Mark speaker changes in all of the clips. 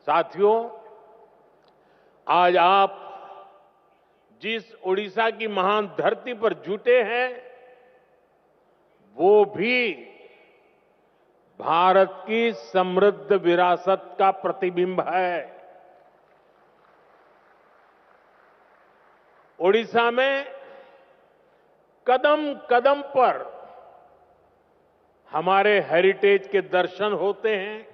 Speaker 1: साथियों, आज आप जिस ओडिशा की महान धरती पर जुटे हैं, वो भी भारत की समृद्ध विरासत का प्रतिबिंब है। ओडिशा में कदम कदम पर हमारे हेरिटेज के दर्शन होते हैं।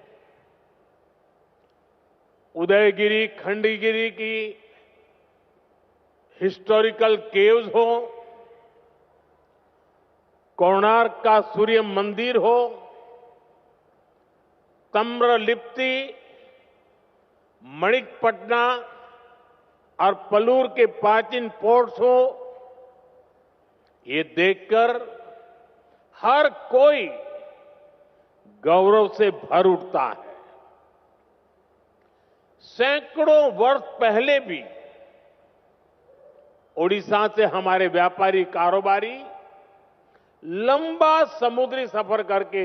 Speaker 1: उदयगिरी, खंडगिरी की हिस्टोरिकल केव्स हो, कोणार्क का सूर्य मंदिर हो, ताम्रलिप्ति, मणिकपटना और पलूर के प्राचीन पोर्ट्स हो, ये देखकर हर कोई गौरव से भर उठता है। सैकड़ों वर्ष पहले भी ओडिशा से हमारे व्यापारी कारोबारी लंबा समुद्री सफर करके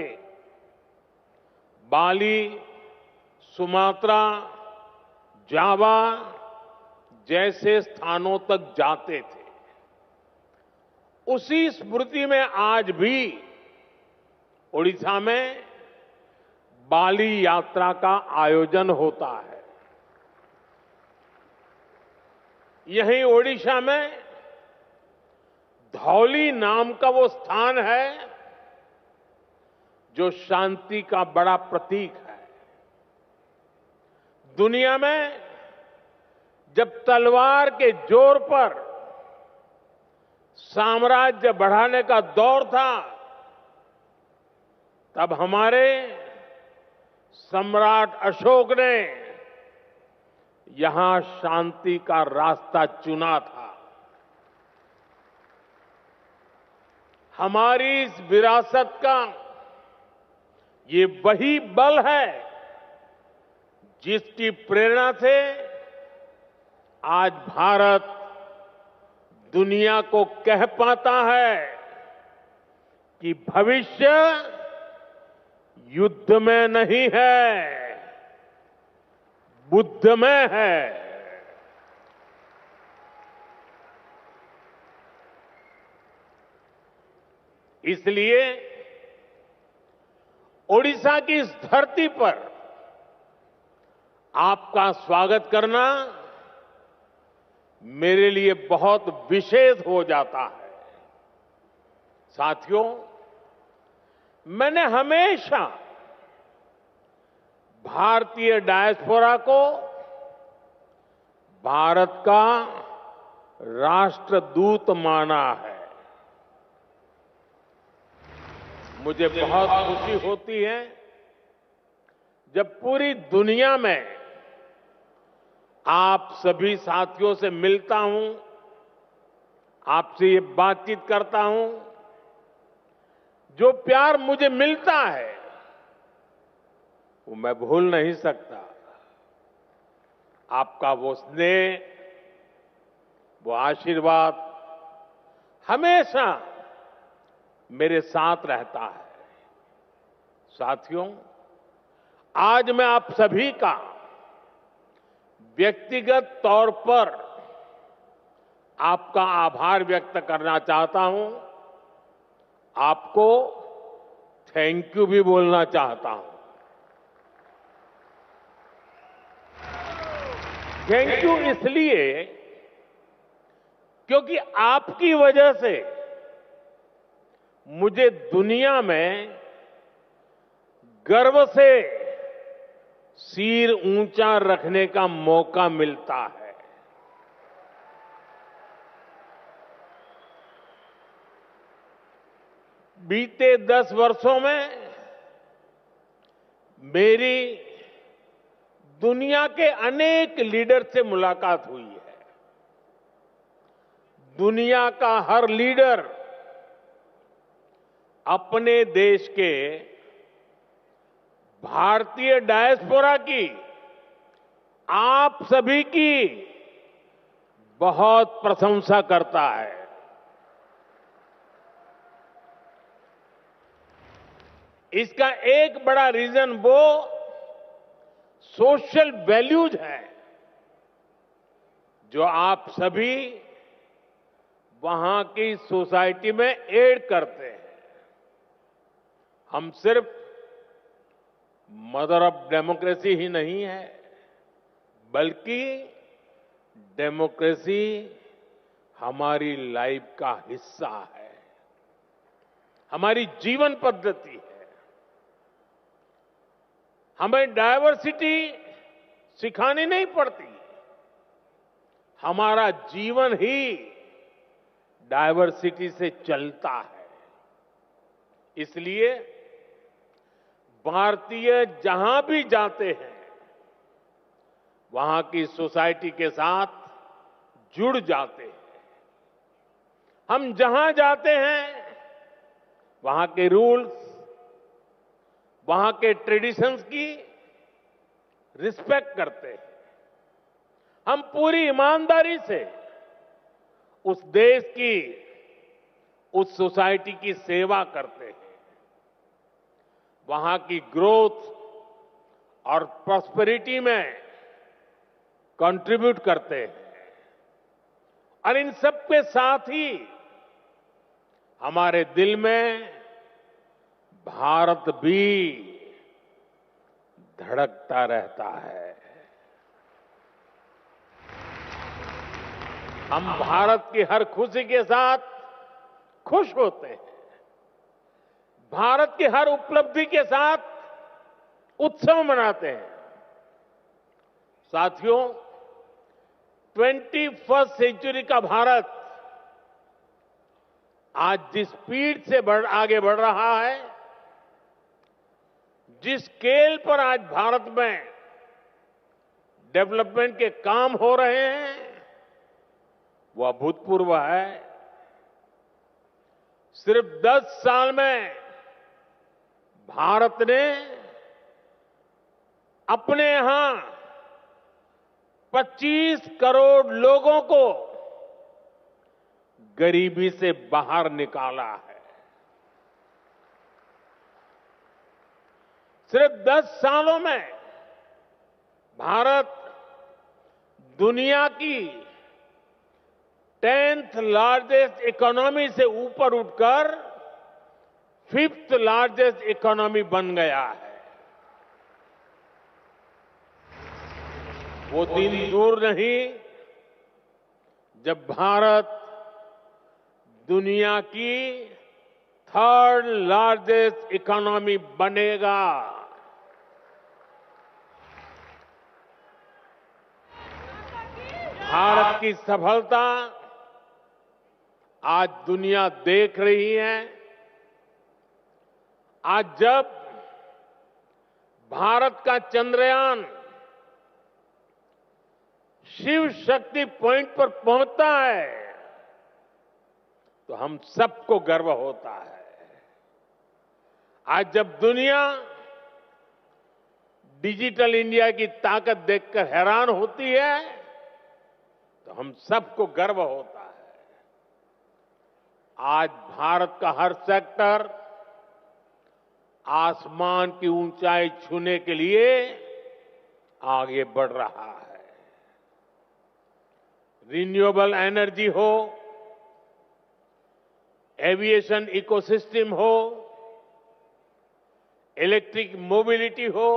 Speaker 1: बाली, सुमात्रा, जावा जैसे स्थानों तक जाते थे। उसी स्मृति में आज भी ओडिशा में बाली यात्रा का आयोजन होता है। यहीं ओडिशा में धौली नाम का वो स्थान है जो शांति का बड़ा प्रतीक है। दुनिया में जब तलवार के जोर पर साम्राज्य बढ़ाने का दौर था, तब हमारे सम्राट अशोक ने यहां शांति का रास्ता चुना था। हमारी इस विरासत का ये वही बल है जिसकी प्रेरणा से आज भारत दुनिया को कह पाता है कि भविष्य युद्ध में नहीं है, बुद्ध में है। इसलिए ओडिशा की इस धरती पर आपका स्वागत करना मेरे लिए बहुत विशेष हो जाता है। साथियों, मैंने हमेशा भारतीय डायस्पोरा को भारत का राष्ट्रदूत माना है। मुझे बहुत खुशी होती है जब पूरी दुनिया में आप सभी साथियों से मिलता हूं, आपसे ये बातचीत करता हूं। जो प्यार मुझे मिलता है वो मैं भूल नहीं सकता। आपका वो स्नेह, वो आशीर्वाद हमेशा मेरे साथ रहता है। साथियों, आज मैं आप सभी का व्यक्तिगत तौर पर आपका आभार व्यक्त करना चाहता हूं। आपको थैंक यू भी बोलना चाहता हूं। थैंक यू इसलिए क्योंकि आपकी वजह से मुझे दुनिया में गर्व से सिर ऊंचा रखने का मौका मिलता है। बीते 10 वर्षों में मेरी दुनिया के अनेक लीडर से मुलाकात हुई है। दुनिया का हर लीडर अपने देश के भारतीय डायस्पोरा की, आप सभी की बहुत प्रशंसा करता है। इसका एक बड़ा रीजन वो सोशल वैल्यूज हैं जो आप सभी वहां की सोसाइटी में ऐड करते हैं। हम सिर्फ मदर ऑफ डेमोक्रेसी ही नहीं है, बल्कि डेमोक्रेसी हमारी लाइफ का हिस्सा है, हमारी जीवन पद्धति है। हमें डायवर्सिटी सिखानी नहीं पड़ती, हमारा जीवन ही डायवर्सिटी से चलता है। इसलिए भारतीय जहां भी जाते हैं, वहां की सोसाइटी के साथ जुड़ जाते हैं। हम जहां जाते हैं, वहां के रूल्स, वहां के ट्रेडिशंस की रिस्पेक्ट करते हैं। हम पूरी ईमानदारी से उस देश की, उस सोसाइटी की सेवा करते हैं। वहां की ग्रोथ और प्रॉस्पेरिटी में कंट्रीब्यूट करते हैं। और इन सब के साथ ही हमारे दिल में भारत भी धड़कता रहता है। हम भारत की हर खुशी के साथ खुश होते हैं, भारत की हर उपलब्धि के साथ उत्सव मनाते हैं। साथियों, 21st सेंचुरी का भारत आज जिस स्पीड से आगे बढ़ रहा है, जिस स्केल पर आज भारत में डेवलपमेंट के काम हो रहे हैं, वो अभूतपूर्व है। सिर्फ 10 साल में भारत ने अपने यहां 25 करोड़ लोगों को गरीबी से बाहर निकाला है। सिर्फ 10 सालों में भारत दुनिया की 10th लार्जेस्ट इकोनॉमी से ऊपर उठकर 5th लार्जेस्ट इकोनॉमी बन गया है। वो दिन दूर नहीं जब भारत दुनिया की 3rd लार्जेस्ट इकोनॉमी बनेगा। भारत की सफलता आज दुनिया देख रही है। आज जब भारत का चंद्रयान शिव शक्ति पॉइंट पर पहुंचता है, तो हम सबको गर्व होता है। आज जब दुनिया डिजिटल इंडिया की ताकत देखकर हैरान होती है, तो हम सबको गर्व होता है। आज भारत का हर सेक्टर आसमान की ऊंचाई छूने के लिए आगे बढ़ रहा है। रिन्यूएबल एनर्जी हो, एविएशन इकोसिस्टम हो, इलेक्ट्रिक मोबिलिटी हो,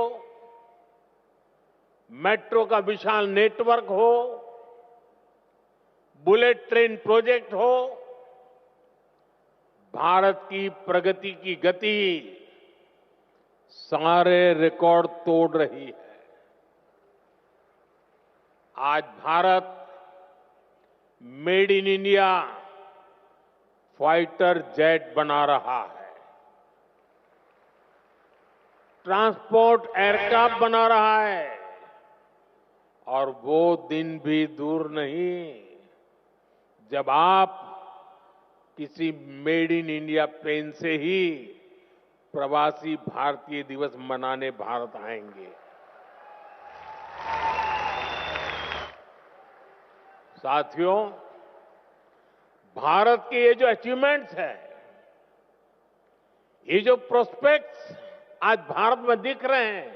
Speaker 1: मेट्रो का विशाल नेटवर्क हो, बुलेट ट्रेन प्रोजेक्ट हो, भारत की प्रगति की गति सारे रिकॉर्ड तोड़ रही है। आज Bharat made in India fighter jet बना रहा है, ट्रांसपोर्ट एयरक्राफ्ट बना रहा है, और वो दिन भी दूर नहीं जब आप किसी मेड इन इंडिया प्लेन से ही प्रवासी भारतीय दिवस मनाने भारत आएंगे। साथियों, भारत के ये जो अचीवमेंट्स हैं, ये जो प्रोस्पेक्ट्स आज भारत में दिख रहे हैं,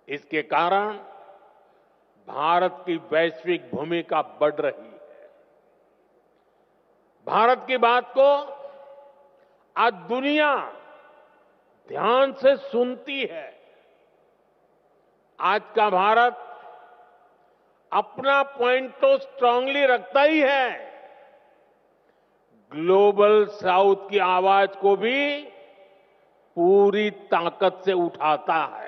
Speaker 1: इसके कारण भारत की वैश्विक भूमिका बढ़ रही है। भारत की बात को आज दुनिया ध्यान से सुनती है। आज का भारत अपना पॉइंट तो स्ट्रांगली रखता ही है, ग्लोबल साउथ की आवाज को भी पूरी ताकत से उठाता है।